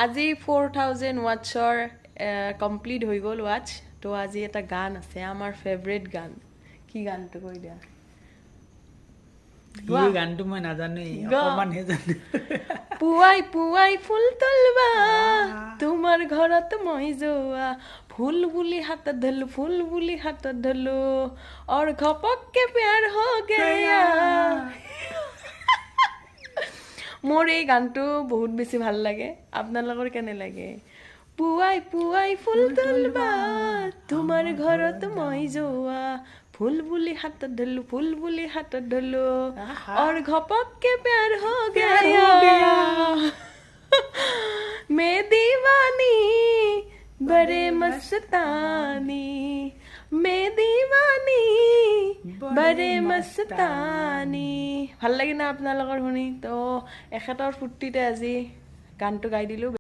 আজি 4000 ওয়াটছৰ কমপ্লিট হৈ গ'ল ওয়াচ তো আজি এটা গান আছে আমাৰ ফেভাৰিট গান কি গানটো কৈ দিয়া এই গানটো মই নাজানো অকমানহে জানো পুৱাই পুৱাই ফুল তুলবা তোমাৰ ঘৰত মই যোৱা ফুল বুলি হাতত ধলো और घपक के प्यार हो गया মোৰ এই গানটো বহুত বেছি ভাল লাগে আপোনালোকৰ কেনে লাগে পুৱাই পুৱাই ফুল তুলবা তোমাৰ ঘৰত মই যোৱা ফুল বুলি হাতত ধলো और घपक के प्यार हो गया मैं दीवानी बड़े मस्तानी मैं दीवानी बड़े मस्तानी ভাল লাগে না আপোনালোকৰ শুনি তো এখেতৰ ফুৰ্তিতে আজি গানটো গাই দিলো